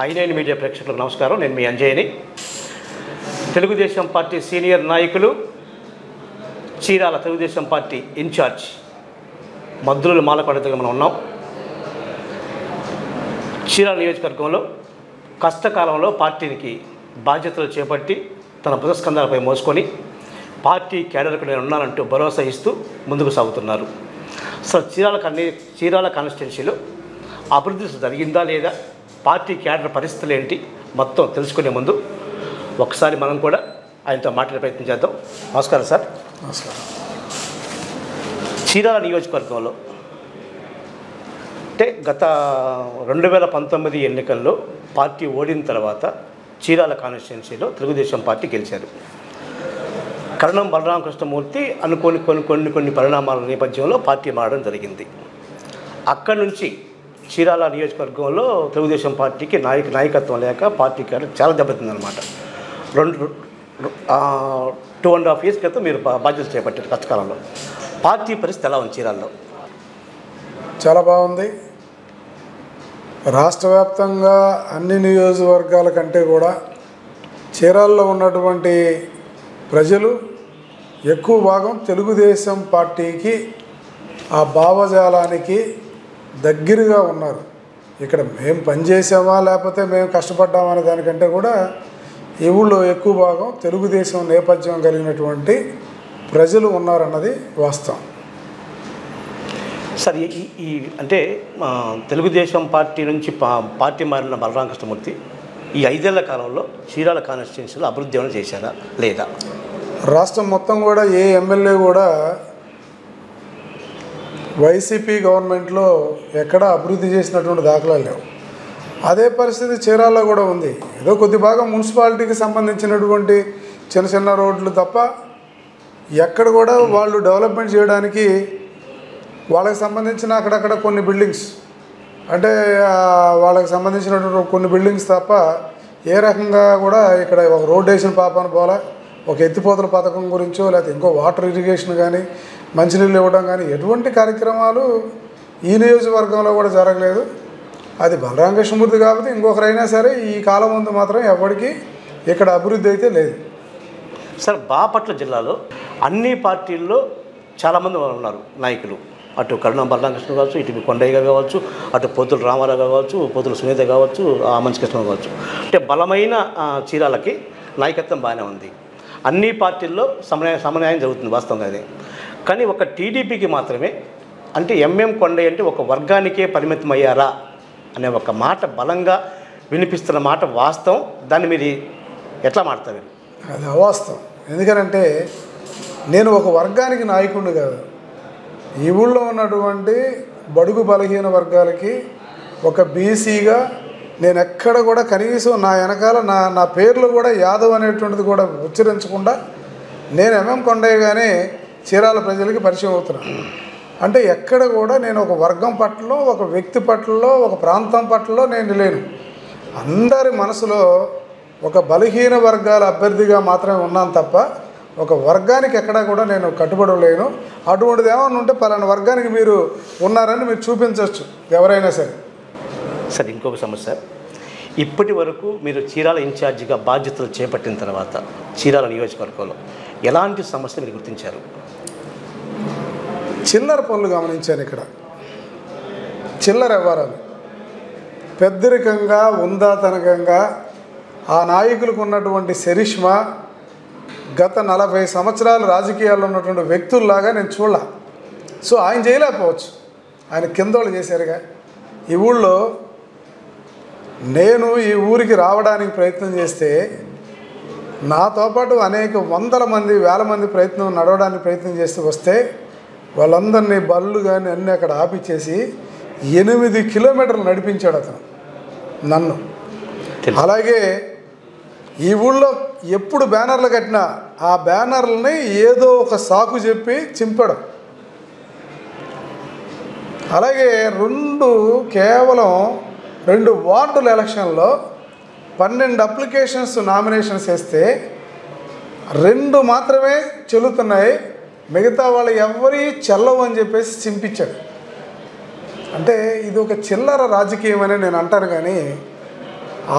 ఐ9 media ప్రేక్షకులకు నమస్కారం. నేను మీ అంజయ్యని. తెలుగుదేశం పార్టీ సీనియర్ నాయకులు, చీరాల తెలుగుదేశం పార్టీ ఇన్ఛార్జ్ మద్దుల మాలకొండతో మనం ఉన్నాం. చీరాల నియోజకవర్గంలో కష్టకాలంలో పార్టీకి బాధ్యతలు చేపట్టి తన భుజస్కంధాలపై మోసుకొని పార్టీ క్యాడర్కు నేను ఉన్నానంటూ భరోసా ఇస్తూ ముందుకు సాగుతున్నారు. అసలు చీరాల కాన్స్టిట్యున్సీలో అభివృద్ధి జరిగిందా లేదా, పార్టీ క్యాడర్ పరిస్థితులు ఏంటి మొత్తం తెలుసుకునే ముందు ఒకసారి మనం కూడా ఆయనతో మాట్లాడే ప్రయత్నం చేద్దాం. నమస్కారం సార్. నమస్కారం. చీరాల నియోజకవర్గంలో అంటే గత 2019 ఎన్నికల్లో పార్టీ ఓడిన తర్వాత చీరాల కాన్స్టిట్యున్సీలో తెలుగుదేశం పార్టీ గెలిచారు. కరణం బలరామకృష్ణమూర్తి అనుకోని కొన్ని పరిణామాల నేపథ్యంలో పార్టీ మారడం జరిగింది. అక్కడి నుంచి చీరాల నియోజకవర్గంలో తెలుగుదేశం పార్టీకి నాయకత్వం లేక పార్టీ చాలా దెబ్బతిందనమాట. 2.5 years క్రితం మీరు బాధ్యతలు చేపట్టారు. కష్టకాలంలో పార్టీ పరిస్థితి ఎలా ఉంది చీరాల్లో? చాలా బాగుంది. రాష్ట్ర వ్యాప్తంగా అన్ని నియోజకవర్గాల కంటే కూడా చీరాల్లో ఉన్నటువంటి ప్రజలు ఎక్కువ భాగం తెలుగుదేశం పార్టీకి, ఆ భావజాలానికి దగ్గరగా ఉన్నారు. ఇక్కడ మేము పనిచేసామా లేకపోతే మేము కష్టపడ్డామా అనే దానికంటే కూడా ఈ ఊళ్ళో ఎక్కువ భాగం తెలుగుదేశం నేపథ్యం కలిగినటువంటి ప్రజలు ఉన్నారన్నది వాస్తవం. సార్, ఈ అంటే తెలుగుదేశం పార్టీ నుంచి పార్టీ మారిన బలరామకృష్ణమూర్తి ఈ 5 ఏళ్ల కాలంలో చీరాల కాన్స్టిట్యున్సీలో అభివృద్ధి ఏమైనా చేశారా లేదా? రాష్ట్రం మొత్తం కూడా ఏ ఎమ్మెల్యే కూడా వైసీపీ గవర్నమెంట్లో ఎక్కడా అభివృద్ధి చేసినటువంటి దాఖలాలు లేవు. అదే పరిస్థితి చీరాల్లో కూడా ఉంది. ఏదో కొద్ది భాగం మున్సిపాలిటీకి సంబంధించినటువంటి చిన్న చిన్న రోడ్లు తప్ప ఎక్కడ కూడా వాళ్ళు డెవలప్మెంట్ చేయడానికి వాళ్ళకి సంబంధించిన అక్కడక్కడ కొన్ని బిల్డింగ్స్, అంటే వాళ్ళకి సంబంధించినటువంటి కొన్ని బిల్డింగ్స్ తప్ప ఏ రకంగా కూడా ఇక్కడ ఒక రోడ్ వేసిన పాపన పోలా, ఒక ఎత్తిపోతల పథకం గురించో లేకపోతే ఇంకో వాటర్ ఇరిగేషన్ కానీ, మంచినీళ్ళు ఇవ్వడం కానీ ఎటువంటి కార్యక్రమాలు ఈ నియోజకవర్గంలో కూడా జరగలేదు. అది బలరామకృష్ణమూర్తి కాబట్టి ఇంకొకరైనా సరే ఈ కాలం ముందు మాత్రం ఎవరికి ఇక్కడ అభివృద్ధి అయితే లేదు. సార్, బాపట్ల జిల్లాలో అన్ని పార్టీల్లో చాలామంది ఉన్నారు నాయకులు. అటు కరుణం బలరామకృష్ణ కావచ్చు, ఇటు కొండయ్య కావచ్చు, అటు పోతుల రామారావు కావచ్చు, పోతుల సునీత కావచ్చు, మంచి కృష్ణ కావచ్చు. అంటే బలమైన చీరాలకి నాయకత్వం బాగానే ఉంది. అన్ని పార్టీల్లో సమన్వయం జరుగుతుంది వాస్తవంగా. అది కానీ ఒక టీడీపీకి మాత్రమే, అంటే కొండయ్య అంటే ఒక వర్గానికే పరిమితం అయ్యారా అనే ఒక మాట బలంగా వినిపిస్తున్న మాట వాస్తవం. దాన్ని మీరు ఎట్లా మాట్లాడతారు? అది అవాస్తవం. ఎందుకనంటే నేను ఒక వర్గానికి నాయకుడిని కాదు. ఈ ఊళ్ళో ఉన్నటువంటి బడుగు బలహీన వర్గాలకి ఒక బీసీగా నేను ఎక్కడ కూడా కనీసం నా వెనకాల నా పేర్లు కూడా యాదవ్ అనేటువంటిది కూడా ఉచ్చరించకుండా నేను కొండయ్యగానే చీరాల ప్రజలకి పరిచయం అవుతున్నాను. అంటే ఎక్కడ కూడా నేను ఒక వర్గం పట్ల, ఒక వ్యక్తి పట్ల, ఒక ప్రాంతం పట్ల నేను లేను. అందరి మనసులో ఒక బలహీన వర్గాల అభ్యర్థిగా మాత్రమే ఉన్నాను తప్ప ఒక వర్గానికి ఎక్కడా కూడా నేను కట్టుబడలేను. అటువంటిది ఏమన్నా ఉంటే పలానా వర్గానికి మీరు ఉన్నారని మీరు చూపించవచ్చు ఎవరైనా సరే. సరే, ఇంకొక సమస్య. ఇప్పటి వరకు మీరు చీరాల ఇన్ఛార్జిగా బాధ్యతలు చేపట్టిన తర్వాత చీరాల నియోజకవర్గంలో ఎలాంటి సమస్యలు మీరు గుర్తించారు? చిల్లర పనులు గమనించాను. ఇక్కడ చిల్లర వ్యవహారాలు పెద్దరికంగా, ఉందాతనకంగా ఆ నాయకులకు ఉన్నటువంటి చరిష్మా గత 40 సంవత్సరాలు రాజకీయాల్లో ఉన్నటువంటి వ్యక్తుల్లాగా నేను చూడలే. సో ఆయన చేయలేకపోవచ్చు, ఆయన కిందోళ్ళు చేశారుగా. ఈ ఊళ్ళో నేను ఈ ఊరికి రావడానికి ప్రయత్నం చేస్తే నాతో పాటు అనేక వందల మంది, వేల మంది నడవడానికి ప్రయత్నం చేస్తూ వస్తే వాళ్ళందరినీ బళ్ళు కానీ అన్నీ అక్కడ ఆపిచ్చేసి 8 కిలోమీటర్లు నడిపించాడు అతను నన్ను. అలాగే ఈ ఊళ్ళో ఎప్పుడు బ్యానర్లు కట్టినా ఆ బ్యానర్లని ఏదో ఒక సాకు చెప్పి చింపడం. అలాగే కేవలం 2 వార్డుల ఎలక్షన్లో 12 అప్లికేషన్స్ నామినేషన్స్ వేస్తే 2 మాత్రమే చెల్లుతున్నాయి, మిగతా వాళ్ళు ఎవరి చెల్లవు అని చెప్పేసి చింపించాడు. అంటే ఇది ఒక చిల్లర రాజకీయం అని నేను అంటాను. కానీ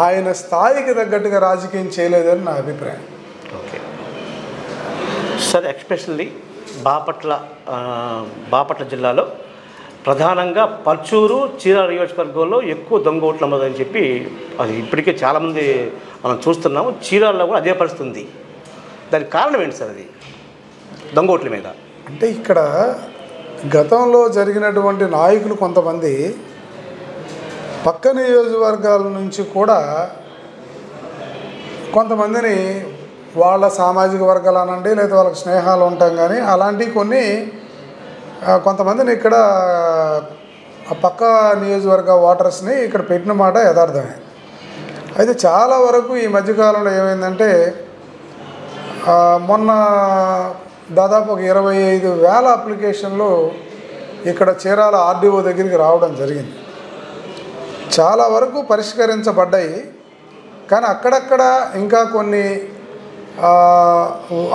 ఆయన స్థాయికి తగ్గట్టుగా రాజకీయం చేయలేదని నా అభిప్రాయం. ఓకే సార్, ఎస్పెషల్లీ బాపట్ల జిల్లాలో ప్రధానంగా పర్చూరు చీరాల నియోజకవర్గంలో ఎక్కువ దొంగ ఓట్లు నమోదని చెప్పి అది ఇప్పటికే చాలామంది మనం చూస్తున్నాము. చీరాలలో కూడా అదే పరిస్థితి ఉంది. దానికి కారణం ఏంటి సార్? అది దొంగ ఓట్ల మీద అంటే ఇక్కడ గతంలో జరిగినటువంటి నాయకులు కొంతమంది పక్క నియోజకవర్గాల నుంచి కూడా కొంతమందిని వాళ్ళ సామాజిక వర్గాలు అనండి, లేదా వాళ్ళకి స్నేహాలు ఉంటాం కానీ అలాంటివి కొన్ని కొంతమందిని ఇక్కడ పక్క నియోజకవర్గ ఓటర్స్ని ఇక్కడ పెట్టిన మాట యథార్థమే. అయితే చాలా వరకు ఈ మధ్యకాలంలో ఏమైందంటే మొన్న దాదాపు ఒక 25,000 అప్లికేషన్లు ఇక్కడ చీరాల ఆర్డీఓ దగ్గరికి రావడం జరిగింది. చాలా వరకు పరిష్కరించబడ్డాయి, కానీ అక్కడక్కడ ఇంకా కొన్ని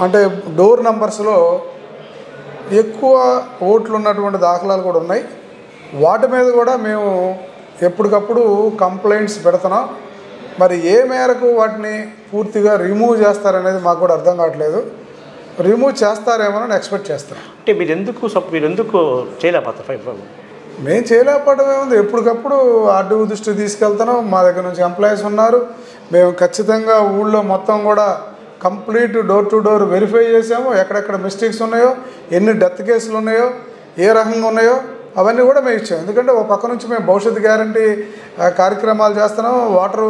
అంటే డోర్ నంబర్స్లో ఎక్కువ ఓట్లు ఉన్నటువంటి దాఖలాలు కూడా ఉన్నాయి. వాటి మీద కూడా మేము ఎప్పటికప్పుడు కంప్లైంట్స్ పెడుతున్నాం. మరి ఏ మేరకు వాటిని పూర్తిగా రిమూవ్ చేస్తారనేది మాకు కూడా అర్థం కావట్లేదు. రిమూవ్ చేస్తారేమో అని ఎక్స్పెక్ట్ చేస్తాం. అంటే మీరు ఎందుకు చేయలేకపోతారు? మేము చేయలేకపోవడం ఏముంది, ఎప్పటికప్పుడు ఆర్డీఓ దృష్టికి తీసుకెళ్తున్నాం. మా దగ్గర నుంచి ఎంప్లాయీస్ ఉన్నారు. మేము ఖచ్చితంగా ఊళ్ళో మొత్తం కూడా complete door to door verify చేసాము. ఎక్కడెక్కడ మిస్టేక్స్ ఉన్నాయో, ఎన్ని డెత్ కేసులు ఉన్నాయో, ఏ రకంగా ఉన్నాయో అవన్నీ కూడా మేము ఇచ్చాం. ఎందుకంటే ఒక పక్క నుంచి మేము భవిష్యత్తు గ్యారంటీ కార్యక్రమాలు చేస్తున్నాం, వాటరు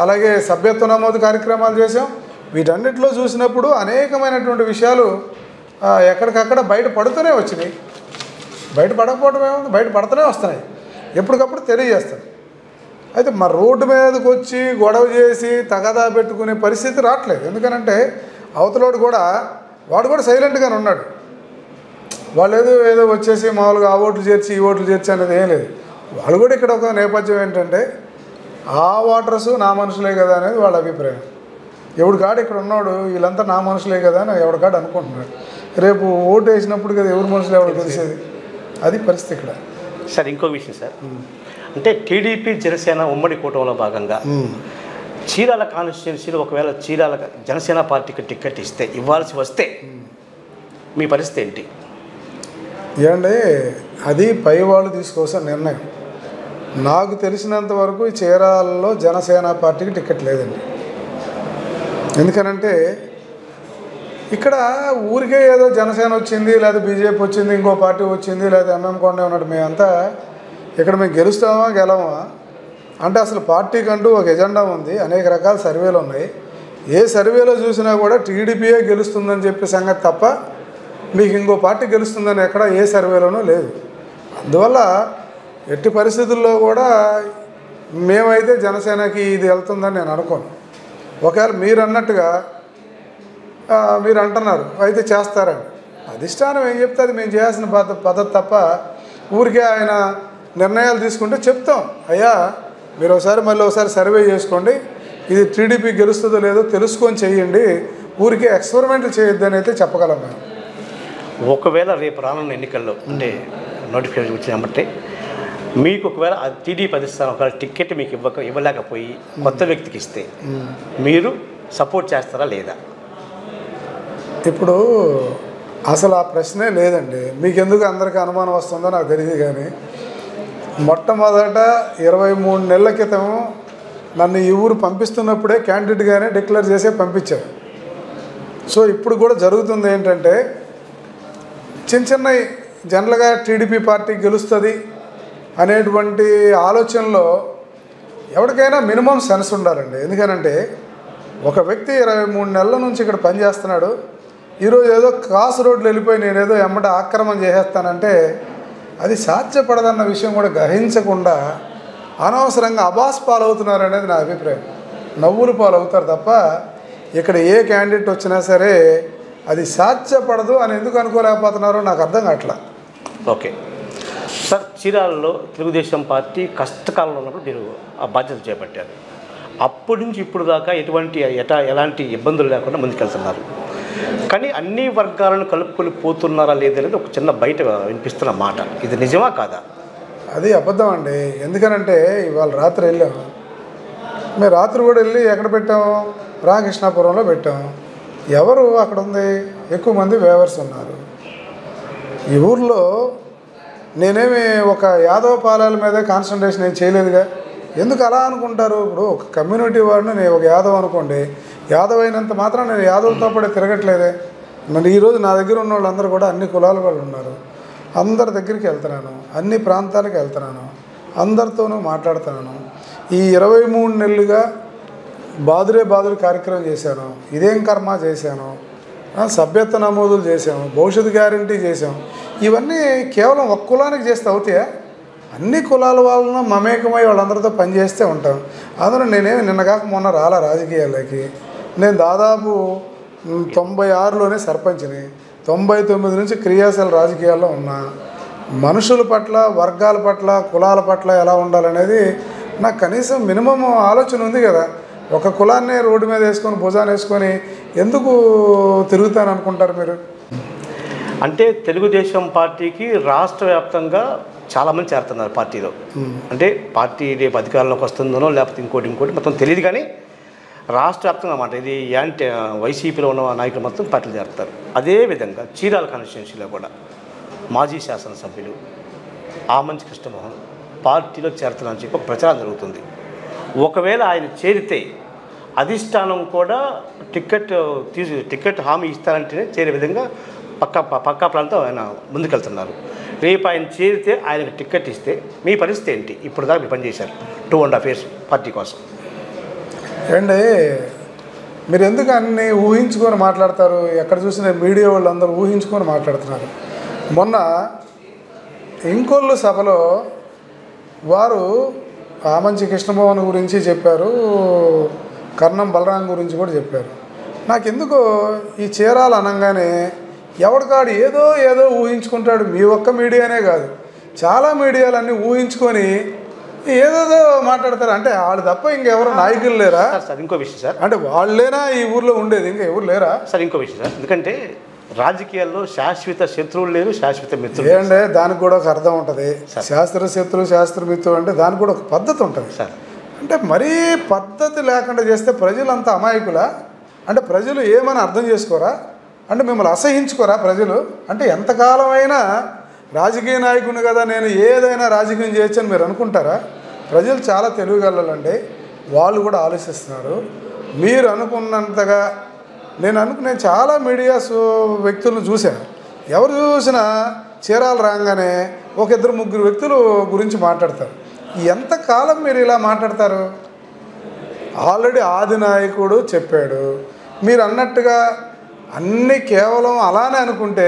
అలాగే సభ్యత్వ నమోదు కార్యక్రమాలు చేసాం. వీటన్నిటిలో చూసినప్పుడు అనేకమైనటువంటి విషయాలు ఎక్కడికక్కడ బయట పడుతూనే వచ్చినాయి. బయట పడకపోవడం ఏముంది, బయట పడుతూనే వస్తున్నాయి, ఎప్పటికప్పుడు తెలియజేస్తాం. అయితే మా రోడ్డు మీదకి వచ్చి గొడవ చేసి తగదా పెట్టుకునే పరిస్థితి రావట్లేదు. ఎందుకనంటే అవతలోడు కూడా వాడు కూడా సైలెంట్గానే ఉన్నాడు. వాళ్ళు ఏదో వచ్చేసి మామూలుగా ఆ ఓట్లు చేర్చి ఈ ఓట్లు చేర్చి అనేది ఏం లేదు. వాళ్ళు కూడా ఇక్కడ ఒక నేపథ్యం ఏంటంటే ఆ ఓటర్స్ నా మనుషులే కదా అనేది వాళ్ళ అభిప్రాయం. ఎవడికాడు ఇక్కడ ఉన్నాడు వీళ్ళంతా నా మనుషులే కదా అని ఎవడికాడు అనుకుంటున్నాడు. రేపు ఓటు వేసినప్పుడు కదా ఎవరి మనుషులు ఎవరు తెలిసేది. అది పరిస్థితి ఇక్కడ. సార్ ఇంకో విషయం సార్, అంటే టీడీపీ జనసేన ఉమ్మడి కూటమిలో భాగంగా చీరాల కాన్స్టిట్యున్సీలో ఒకవేళ చీరాల జనసేన పార్టీకి టికెట్ ఇవ్వాల్సి వస్తే మీ పరిస్థితి ఏంటి? ఏమంటే అది పై వాళ్ళు తీసుకోవాల్సిన నిర్ణయం. నాకు తెలిసినంత వరకు ఈ చీరాలలో జనసేన పార్టీకి టికెట్ లేదండి. ఎందుకనంటే ఇక్కడ ఊరికే ఏదో జనసేన వచ్చింది, లేదా బీజేపీ వచ్చింది, ఇంకో పార్టీ వచ్చింది, లేదా ఎంఎం కొండే ఉన్నాడు, మేమంతా ఇక్కడ మేము గెలుస్తామా గెలవమా అంటే అసలు పార్టీకి అంటూ ఒక ఎజెండా ఉంది. అనేక రకాల సర్వేలు ఉన్నాయి. ఏ సర్వేలో చూసినా కూడా టీడీపీయే గెలుస్తుందని చెప్పే సంగతి తప్ప మీకు ఇంకో పార్టీ గెలుస్తుందని ఎక్కడ ఏ సర్వేలోనూ లేదు. అందువల్ల ఎట్టి పరిస్థితుల్లో కూడా మేమైతే జనసేనకి ఇది వెళ్తుందని నేను అనుకోను. ఒకవేళ మీరు అన్నట్టుగా మీరు అంటున్నారు అయితే చేస్తారని, అధిష్టానం ఏం చెప్తే అది మేము చేయాల్సిన పద్ధతి తప్ప ఊరికే ఆయన నిర్ణయాలు తీసుకుంటే చెప్తాం, అయ్యా మీరు మళ్ళీ ఒకసారి సర్వే చేసుకోండి, ఇది టీడీపీ గెలుస్తుందో లేదో తెలుసుకొని చేయండి, ఊరికే ఎక్స్పెరిమెంట్లు చేయొద్దని అయితే చెప్పగలం మేము. ఒకవేళ రేపు రానున్న ఎన్నికల్లో అంటే నోటిఫికేషన్ వచ్చినట్టే మీకు ఒకవేళ టీడీపీ అధిష్టానం ఒకవేళ టికెట్ మీకు ఇవ్వలేకపోయి కొత్త వ్యక్తికి ఇస్తే మీరు సపోర్ట్ చేస్తారా లేదా? ఇప్పుడు అసలు ఆ ప్రశ్నే లేదండి. మీకు ఎందుకు అందరికీ అనుమానం వస్తుందో నాకు తెలియదు, కానీ మొట్టమొదట 23 నెలల క్రితం నన్ను ఈ ఊరు పంపిస్తున్నప్పుడే క్యాండిడేట్గానే డిక్లేర్ చేసే పంపించారు. సో ఇప్పుడు కూడా జరుగుతుంది ఏంటంటే చిన్న జనరల్గా టీడీపీ పార్టీ గెలుస్తుంది అనేటువంటి ఆలోచనలో ఎవరికైనా మినిమం సెన్స్ ఉండాలండి. ఎందుకనంటే ఒక వ్యక్తి 23 నెలల నుంచి ఇక్కడ పనిచేస్తున్నాడు, ఈరోజు ఏదో క్రాస్ రోడ్లు వెళ్ళిపోయి నేనేదో ఎమ్మట ఆక్రమణ చేసేస్తానంటే అది సాధ్యపడదన్న విషయం కూడా గ్రహించకుండా అనవసరంగా అబాస్ పాలవుతున్నారు అనేది నా అభిప్రాయం. నవ్వులు పాలవుతారు తప్ప ఇక్కడ ఏ క్యాండిడేట్ వచ్చినా సరే అది సాధ్యపడదు అని ఎందుకు అనుకోలేకపోతున్నారో నాకు అర్థం కావట్లా. ఓకే సార్, చీరాలలో తెలుగుదేశం పార్టీ కష్టకాలంలో ఉన్నప్పుడు మీరు ఆ బాధ్యత చేపట్టారు. అప్పటి నుంచి ఇప్పుడు దాకా ఎలాంటి ఇబ్బందులు లేకుండా ముందుకెళ్తున్నారు. కానీ అన్ని వర్గాలను కలుపుకొని పోతున్నారా లేదనేది ఒక చిన్న బయట వినిపిస్తున్న మాట, ఇది నిజమా కాదా? అది అబద్ధం అండి. ఎందుకనంటే ఇవాళ రాత్రి వెళ్ళాము, మేము రాత్రి కూడా వెళ్ళి ఎక్కడ పెట్టాము, రామకృష్ణాపురంలో పెట్టాము. ఎవరు అక్కడ ఉంది, ఎక్కువ మంది వేవర్స్ ఉన్నారు. ఈ ఊర్లో నేనేమి ఒక యాదవ పాలెల మీదే కాన్సన్ట్రేషన్ ఏం చేయలేదుగా. ఎందుకు అలా అనుకుంటారు? ఇప్పుడు ఒక కమ్యూనిటీ వాడిని నేను ఒక యాదవ్ అనుకోండి, యాదవ్ అయినంత మాత్రం నేను యాదవ్తో పాటు తిరగట్లేదే. మరి ఈరోజు నా దగ్గర ఉన్న వాళ్ళందరూ కూడా అన్ని కులాల వాళ్ళు ఉన్నారు. అందరి దగ్గరికి వెళ్తున్నాను, అన్ని ప్రాంతాలకు వెళ్తున్నాను, అందరితోనూ మాట్లాడుతున్నాను. ఈ 23 నెలలుగా బాదురే కార్యక్రమం చేశాను, ఇదేం కర్మ చేశాను, సభ్యత్వ నమోదులు చేసాము, భవిష్యత్తు గ్యారంటీ చేసాం. ఇవన్నీ కేవలం ఒక కులానికి చేస్తే అవుతాయా? అన్ని కులాల వాళ్ళను మమేకమై వాళ్ళందరితో పనిచేస్తే ఉంటాం. అందులో నేనేమి నిన్నగాక మొన్న రాలా రాజకీయాల్లోకి. నేను దాదాపు 96లోనే సర్పంచ్ని, 99 నుంచి క్రియాశీల రాజకీయాల్లో ఉన్నా. మనుషుల పట్ల, వర్గాల పట్ల, కులాల పట్ల ఎలా ఉండాలనేది నాకు కనీసం మినిమం ఆలోచన ఉంది కదా. ఒక కులాన్ని రోడ్డు మీద వేసుకొని భుజాన్ని వేసుకొని ఎందుకు తిరుగుతాను అనుకుంటారు మీరు? అంటే తెలుగుదేశం పార్టీకి రాష్ట్ర వ్యాప్తంగా చాలామంది చేరుతున్నారు పార్టీలో. అంటే పార్టీ రేపు అధికారంలోకి వస్తుందనో లేకపోతే ఇంకోటి మొత్తం తెలియదు, కానీ రాష్ట్ర వ్యాప్తంగా అన్నమాట. ఇది వైసీపీలో ఉన్న నాయకులు మొత్తం పార్టీలు చేరుతారు. అదేవిధంగా చీరాల కాన్స్టిట్యున్సీలో కూడా మాజీ శాసనసభ్యులు ఆమంచి కృష్ణమోహన్ పార్టీలో చేరుతున్నారని చెప్పి ఒక ప్రచారం జరుగుతుంది. ఒకవేళ ఆయన చేరితే అధిష్టానం కూడా టికెట్ హామీ ఇస్తారంటేనే చేరే విధంగా పక్కా ప్లాన్తో ఆయన ముందుకెళ్తున్నారు. రేపు ఆయన చేరితే ఆయనకు టికెట్ ఇస్తే మీ పరిస్థితి ఏంటి? ఇప్పుడు దాకా మీరు పనిచేశారు 2.5 years పార్టీ కోసం. అండి, మీరు ఎందుకు అన్నీ ఊహించుకొని మాట్లాడతారు? ఎక్కడ చూసిన మీడియా వాళ్ళందరూ ఊహించుకొని మాట్లాడుతున్నారు. మొన్న ఇంకొల్లు సభలో వారు ఆమంచి కృష్ణమోహన్ గురించి చెప్పారు, కర్ణం బలరాం గురించి కూడా చెప్పారు. నాకెందుకో ఈ చీరాలు అనగానే ఎవడికాడు ఏదో ఊహించుకుంటాడు. మీ ఒక్క మీడియానే కాదు, చాలా మీడియాలన్నీ ఊహించుకొని ఏదేదో మాట్లాడతారు. అంటే వాళ్ళు తప్ప ఇంకెవరు నాయకులు లేరా సార్? ఇంకో విషయం సార్, అంటే వాళ్ళేనా ఈ ఊర్లో ఉండేది, ఇంకా ఎవరు లేరా సార్? ఇంకో విషయం సార్, ఎందుకంటే రాజకీయాల్లో శాశ్వత శత్రువులు లేరు, శాశ్వత మిత్రులు. ఏంటంటే దానికి కూడా ఒక అర్థం ఉంటుంది. శాస్త్ర శత్రువు, శాస్త్ర మిత్రువు అంటే దానికి కూడా ఒక పద్ధతి ఉంటుంది సార్. అంటే మరీ పద్ధతి లేకుండా చేస్తే ప్రజలంతా అమాయకులా? అంటే ప్రజలు ఏమని అర్థం చేసుకోరా? అంటే మిమ్మల్ని అసహించుకోరా ప్రజలు? అంటే ఎంతకాలమైనా రాజకీయ నాయకుని కదా నేను ఏదైనా రాజకీయం చేయొచ్చని మీరు అనుకుంటారా? ప్రజలు చాలా తెలివిగలండి, వాళ్ళు కూడా ఆలోచిస్తున్నారు. మీరు అనుకున్నంతగా నేను చాలా మీడియాస్ వ్యక్తులను చూశాను. ఎవరు చూసినా చీరాలు రాగానే ఒక 2-3 వ్యక్తులు గురించి మాట్లాడతారు. ఎంతకాలం మీరు ఇలా మాట్లాడతారు? ఆల్రెడీ ఆది నాయకుడు చెప్పాడు. మీరు అన్నట్టుగా అన్నీ కేవలం అలానే అనుకుంటే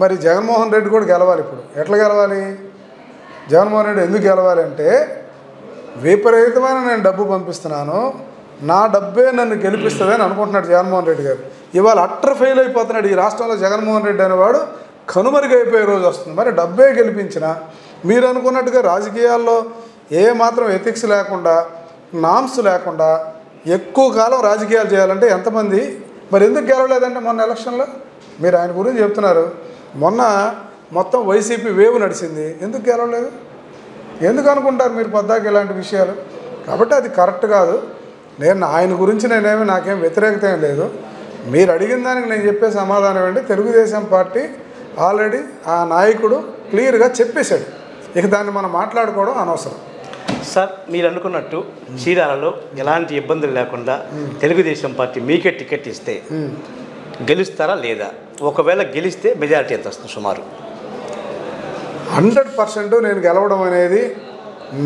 మరి జగన్మోహన్ రెడ్డి కూడా గెలవాలి. ఇప్పుడు ఎట్లా గెలవాలి? జగన్మోహన్ రెడ్డి ఎందుకు గెలవాలి అంటే విపరీతమైన నేను డబ్బు పంపిస్తున్నాను, నా డబ్బే నన్ను గెలిపిస్తుందని అనుకుంటున్నాడు జగన్మోహన్ రెడ్డి గారు. ఇవాళ అట్టర్ ఫెయిల్ అయిపోతున్నాడు. ఈ రాష్ట్రంలో జగన్మోహన్ రెడ్డి అనేవాడు కనుమరుగైపోయే రోజు వస్తుంది. మరి డబ్బే గెలిపించిన మీరు అనుకున్నట్టుగా రాజకీయాల్లో ఏ మాత్రం ఎథిక్స్ లేకుండా, నామ్స్ లేకుండా ఎక్కువ కాలం రాజకీయాలు చేయాలంటే ఎంతమంది? మరి ఎందుకు గెలవలేదంటే మొన్న ఎలక్షన్లో మీరు ఆయన గురించి చెప్తున్నారు. మొన్న మొత్తం వైసీపీ వేవ్ నడిచింది, ఎందుకు గెలవలేదు? ఎందుకు అనుకుంటారు మీరు పద్దాకి ఇలాంటి విషయాలు? కాబట్టి అది కరెక్ట్ కాదు. నేను ఆయన గురించి నాకేం వ్యతిరేకత ఏం లేదు. మీరు అడిగిన దానికి నేను చెప్పే సమాధానం ఏంటి, తెలుగుదేశం పార్టీ ఆల్రెడీ ఆ నాయకుడు క్లియర్గా చెప్పేశాడు. ఇక దాన్ని మనం మాట్లాడుకోవడం అనవసరం. సార్, మీరు అనుకున్నట్టు చీరాలలో ఎలాంటి ఇబ్బందులు లేకుండా తెలుగుదేశం పార్టీ మీకే టికెట్ ఇస్తే గెలుస్తారా లేదా? ఒకవేళ గెలిస్తే మెజారిటీ ఎంత వస్తుంది సుమారు? 100% నేను గెలవడం అనేది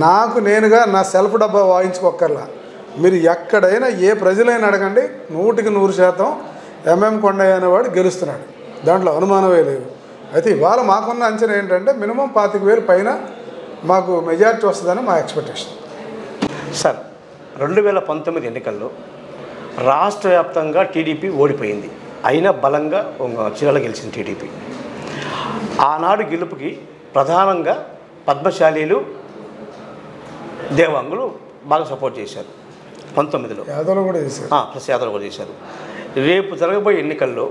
నాకు నేనుగా నా సెల్ఫ్ డబ్బా వాయించుకోక్కర్లా. మీరు ఎక్కడైనా ఏ ప్రజలైనా అడగండి, 100% ఎంఎం కొండయ్య అనేవాడు గెలుస్తున్నాడు, దాంట్లో అనుమానమే లేదు. అయితే ఇవాళ మాకున్న అంచనా ఏంటంటే మినిమం 25,000 పైన మాకు మెజారిటీ వస్తుందని మా ఎక్స్పెక్టేషన్. సార్, 2019 ఎన్నికల్లో రాష్ట్ర వ్యాప్తంగా టీడీపీ ఓడిపోయింది, అయినా బలంగా చీరాల గెలిచింది టీడీపీ. ఆనాడు గెలుపుకి ప్రధానంగా పద్మశాలీలు, దేవాంగులు బాగా సపోర్ట్ చేశారు. 19లో యాదవులు కూడా చేశారు, ప్లస్ యాదవులు కూడా చేశారు. రేపు జరగబోయే ఎన్నికల్లో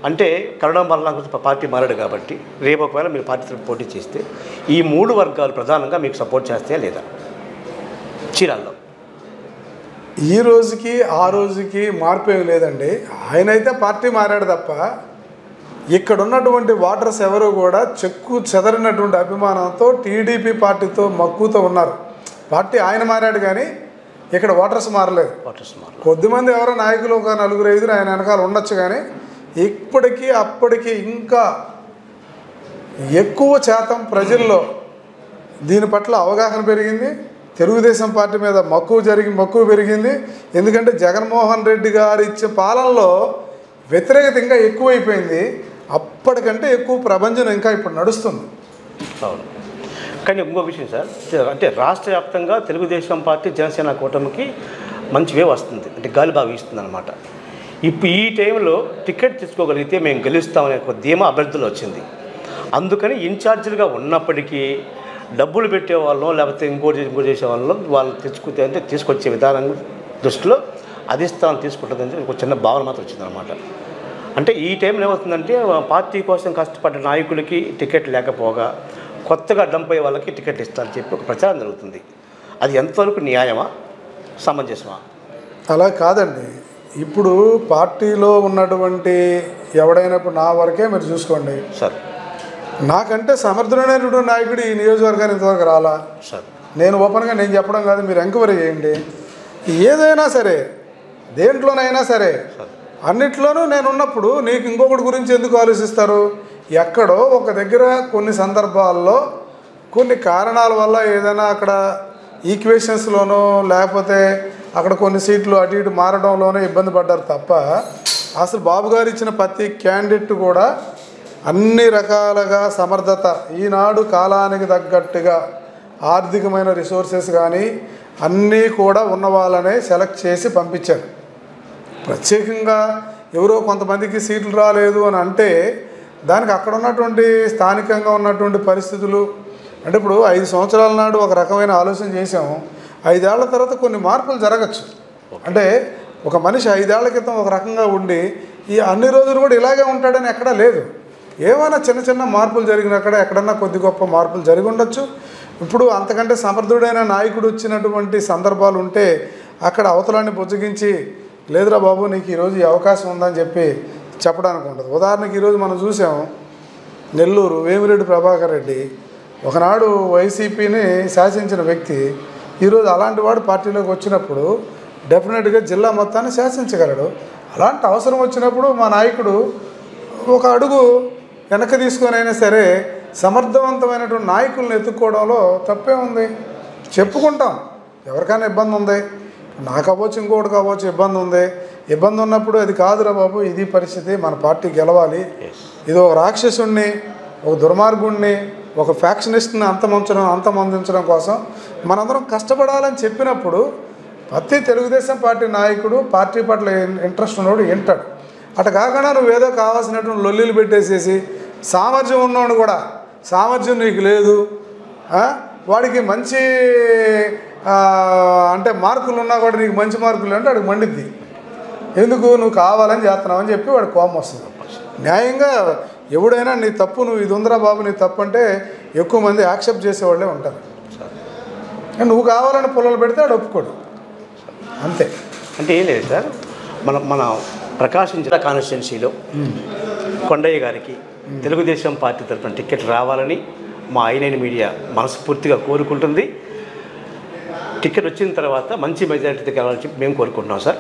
అంటే కరుణా బలరాం పార్టీ మారాడు కాబట్టి రేపు ఒకవేళ మీరు పార్టీ పోటీ చేస్తే ఈ 3 వర్గాలు ప్రధానంగా మీకు సపోర్ట్ చేస్తాయా లేదా చీరాల్లో? ఈ రోజుకి ఆ రోజుకి మార్పు ఏమి లేదండి. ఆయనైతే పార్టీ మారాడు తప్ప ఇక్కడ ఉన్నటువంటి ఓటర్స్ ఎవరు కూడా చెక్కు చెదరినటువంటి అభిమానంతో టీడీపీ పార్టీతో మక్కువతో ఉన్నారు. పార్టీ ఆయన మారాడు కానీ ఇక్కడ ఓటర్స్ మారలేదు. కొద్దిమంది ఎవరో నాయకులు ఒక 4-5 ఆయన వెనకాల ఉండొచ్చు, కానీ ఇప్పటికీ అప్పటికి ఇంకా ఎక్కువ శాతం ప్రజల్లో దీని పట్ల అవగాహన పెరిగింది. తెలుగుదేశం పార్టీ మీద మక్కువ పెరిగింది. ఎందుకంటే జగన్మోహన్ రెడ్డి గారు ఇచ్చే పాలనలో వ్యతిరేకత ఇంకా ఎక్కువైపోయింది. అప్పటికంటే ఎక్కువ ప్రపంచం ఇంకా ఇప్పుడు నడుస్తుంది. అవును. కానీ ఇంకో విషయం సార్, అంటే రాష్ట్ర వ్యాప్తంగా తెలుగుదేశం పార్టీ జనసేన కూటమికి మంచి వేవ్ వస్తుంది, అంటే గాలి బాగా వీస్తుంది అనమాట. ఇప్పుడు ఈ టైంలో టికెట్ తీసుకోగలిగితే మేము గెలుస్తామనే ఒక ధీమా అభ్యర్థులు వచ్చింది. అందుకని ఇన్ఛార్జీలుగా ఉన్నప్పటికీ డబ్బులు పెట్టేవాళ్ళం లేకపోతే ఇంకోటి చేసేవాళ్ళం వాళ్ళు తీసుకొచ్చే విధానం దృష్టిలో అధిష్టానం తీసుకుంటుందని ఒక చిన్న భావన మాత్రం వచ్చిందనమాట. అంటే ఈ టైంలో ఏమవుతుందంటే పార్టీ కోసం కష్టపడ్డ నాయకులకి టికెట్ లేకపోగా కొత్తగా డంపయ్యే వాళ్ళకి టికెట్లు ఇస్తారని చెప్పి ఒక ప్రచారం జరుగుతుంది. అది ఎంతవరకు న్యాయమా, సమంజసమా? అలా కాదండి. ఇప్పుడు పార్టీలో ఉన్నటువంటి ఎవడైనప్పుడు నా వరకే మీరు చూసుకోండి సార్, నాకంటే సమర్థుడైనటువంటి నాయకుడు ఈ నియోజకవర్గానికి ఇంతవరకు రాలా సార్. నేను ఓపెన్గా నేను చెప్పడం కాదు, మీరు ఎంక్వైరీ చేయండి. ఏదైనా సరే దేంట్లోనైనా సరే అన్నిట్లోనూ నేను ఉన్నప్పుడు నీకు ఇంకొకటి గురించి ఎందుకు ఆలోచిస్తారు? ఎక్కడో ఒక దగ్గర కొన్ని సందర్భాల్లో కొన్ని కారణాల వల్ల ఏదైనా అక్కడ ఈక్వేషన్స్లోనో లేకపోతే అక్కడ కొన్ని సీట్లు అటు ఇటు మారడంలోనే ఇబ్బంది పడ్డారు తప్ప అసలు బాబు గారు ఇచ్చిన ప్రతి క్యాండిడేట్ కూడా అన్ని రకాలుగా సమర్థత, ఈనాడు కాలానికి తగ్గట్టుగా ఆర్థికమైన రిసోర్సెస్ కానీ అన్నీ కూడా ఉన్న వాళ్ళనే సెలెక్ట్ చేసి పంపించారు. ప్రత్యేకంగా ఎవరో కొంతమందికి సీట్లు రాలేదు అని అంటే దానికి అక్కడ ఉన్నటువంటి స్థానికంగా ఉన్నటువంటి పరిస్థితులు, అంటే ఇప్పుడు 5 సంవత్సరాల నాడు ఒక రకమైన ఆలోచన చేసాము, 5 ఏళ్ల తర్వాత కొన్ని మార్పులు జరగచ్చు. అంటే ఒక మనిషి 5 ఏళ్ల క్రితం ఒక రకంగా ఉండి ఈ అన్ని రోజులు కూడా ఇలాగే ఉంటాడని ఎక్కడా లేదు. ఏమైనా చిన్న చిన్న మార్పులు జరిగినక్కడ ఎక్కడన్నా కొద్ది గొప్ప మార్పులు జరిగి ఉండొచ్చు. ఇప్పుడు అంతకంటే సమర్థుడైన నాయకుడు వచ్చినటువంటి సందర్భాలు ఉంటే అక్కడ అవతలాన్ని బుజ్జగించి లేదురా బాబు నీకు ఈరోజు ఈ అవకాశం ఉందని చెప్పి చెప్పడానికి ఉంటుంది. ఉదాహరణకి ఈరోజు మనం చూసాం, నెల్లూరు వేమిరెడ్డి ప్రభాకర్ రెడ్డి ఒకనాడు వైసీపీని శాసించిన వ్యక్తి ఈరోజు అలాంటి వాడు పార్టీలోకి వచ్చినప్పుడు డెఫినెట్గా జిల్లా మొత్తాన్ని శాసించగలడు. అలాంటి అవసరం వచ్చినప్పుడు మా నాయకుడు ఒక అడుగు వెనక్కి తీసుకొని అయినా సరే సమర్థవంతమైనటువంటి నాయకులను ఎత్తుక్కోవడంలో తప్పే ఉంది. చెప్పుకుంటాం, ఎవరికైనా ఇబ్బంది ఉంది, నాకు అవ్వచ్చు ఇంకోటి కావచ్చు, ఇబ్బంది ఉంది. ఇబ్బంది ఉన్నప్పుడు అది కాదురా బాబు ఇది పరిస్థితి, మన పార్టీ గెలవాలి, ఇది ఒక రాక్షసుణ్ణి, ఒక దుర్మార్గుణ్ణి, ఒక ఫ్యాక్షనిస్ట్ని అంతమొందించడం కోసం మనందరం కష్టపడాలని చెప్పినప్పుడు ప్రతి తెలుగుదేశం పార్టీ నాయకుడు పార్టీ పట్ల ఇంట్రెస్ట్ ఉన్నవాడు వింటాడు. అటు కాకుండా నువ్వేదో కావాల్సినటువంటి లొల్లీలు పెట్టేసేసి సామర్థ్యం ఉన్నవాడు కూడా సామర్థ్యం నీకు లేదు, వాడికి మంచి అంటే మార్కులు ఉన్నా కూడా నీకు మంచి మార్కులు అంటే వాడికి మండిద్ది. ఎందుకు నువ్వు కావాలని చేస్తున్నావు అని చెప్పి వాడికి కోపం వస్తుంది. న్యాయంగా ఎవడైనా నీ తప్పు, నువ్వు ఇది ఉందిరా బాబు నీ తప్పు అంటే ఎక్కువ మంది యాక్సెప్ట్ చేసేవాళ్ళే ఉంటారు. నువ్వు కావాలని పొలాలు పెడితే వాడు ఒప్పుకోడు, అంతే. అంటే ఏం లేదు సార్, మన ప్రకాశం జిల్లా కాన్స్టిట్యున్సీలో కొండయ్య గారికి తెలుగుదేశం పార్టీ తరఫున టికెట్ రావాలని మా ఐ9 మీడియా మనస్ఫూర్తిగా కోరుకుంటుంది. టికెట్ వచ్చిన తర్వాత మంచి మెజారిటీతో గెలవాలని చెప్పి మేము కోరుకుంటున్నాం సార్.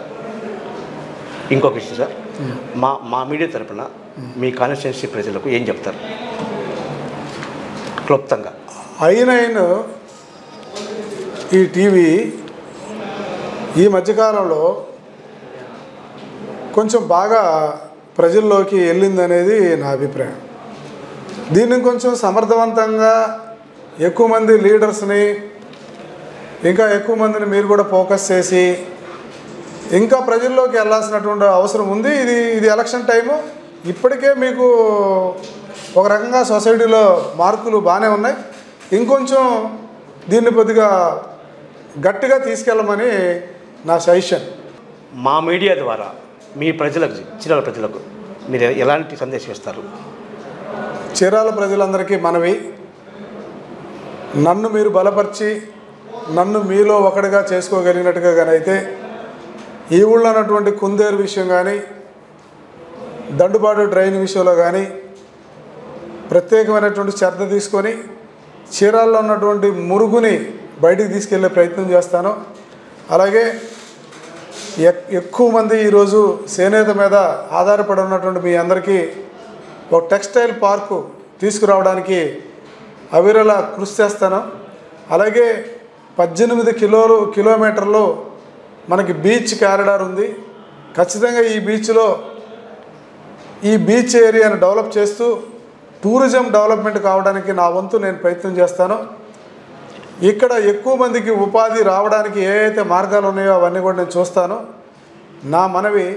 ఇంకొక విషయం సార్, మా మీడియా తరఫున మీ కాన్స్టిట్యున్సీ ప్రజలకు ఏం చెప్తారు క్లుప్తంగా? ఐ9 ఈ టీవీ ఈ మధ్యకాలంలో కొంచెం బాగా ప్రజల్లోకి వెళ్ళిందనేది నా అభిప్రాయం. దీన్ని కొంచెం సమర్థవంతంగా ఎక్కువ మంది లీడర్స్ని, ఇంకా ఎక్కువ మందిని మీరు కూడా ఫోకస్ చేసి ఇంకా ప్రజల్లోకి వెళ్ళాల్సినటువంటి అవసరం ఉంది. ఇది ఎలక్షన్ టైము, ఇప్పటికే మీకు ఒక రకంగా సొసైటీలో మార్కులు బాగానే ఉన్నాయి, ఇంకొంచెం దీన్ని కొద్దిగా గట్టిగా తీసుకెళ్ళమని నా సజెషన్. మా మీడియా ద్వారా మీ ప్రజలకు, చీరాల ప్రజలకు మీరు ఎలాంటి సందేశం ఇస్తారు? చీరాల ప్రజలందరికీ మనవి, నన్ను మీరు బలపరిచి నన్ను మీలో ఒకటిగా చేసుకోగలిగినట్టుగా అయితే ఈ ఊళ్ళో ఉన్నటువంటి కుందేరు విషయం కానీ, దండుబాటు డ్రైన్ విషయంలో కానీ ప్రత్యేకమైనటువంటి శ్రద్ధ తీసుకొని చీరాల్లో ఉన్నటువంటి మురుగుని బయటికి తీసుకెళ్లే ప్రయత్నం చేస్తాను. అలాగే ఎక్కువ మంది ఈరోజు చేనేత మీద ఆధారపడి ఉన్నటువంటి మీ అందరికీ ఒక టెక్స్టైల్ పార్కు తీసుకురావడానికి అవిరళ కృషి చేస్తాను. అలాగే 18 కిలోమీటర్లు మనకి బీచ్ కారిడార్ ఉంది. ఖచ్చితంగా ఈ బీచ్ ఏరియాను డెవలప్ చేస్తూ టూరిజం డెవలప్మెంట్ కావడానికి నా వంతు నేను ప్రయత్నం చేస్తాను. ఇక్కడ ఎక్కువ మందికి ఉపాధి రావడానికి ఏ అయితే మార్గాలు ఉన్నాయో అవన్నీ కూడా నేను చూస్తాను. నా మనవి,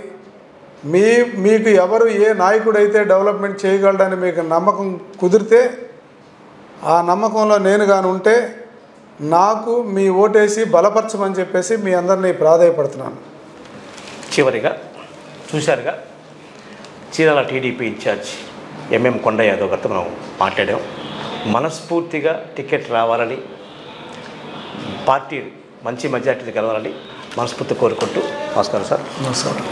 మీకు ఎవరు ఏ నాయకుడైతే డెవలప్మెంట్ చేయగలడని మీకు నమ్మకం కుదిరితే ఆ నమ్మకంలో నేను కానీ ఉంటే నాకు మీ ఓటేసి బలపరచమని చెప్పేసి మీ అందరినీ ప్రాధాయపడుతున్నాను. చివరిగా చూశారుగా చీరాల టీడీపీ ఇన్ఛార్జ్ ఎంఎం కొండ యాదవ్ గారితో మనం మాట్లాడాం. మనస్ఫూర్తిగా టికెట్ రావాలని, పార్టీ మంచి మెజార్టీని గెలవాలని మనస్ఫూర్తి కోరుకుంటూ నమస్కారం సార్. నమస్కారం.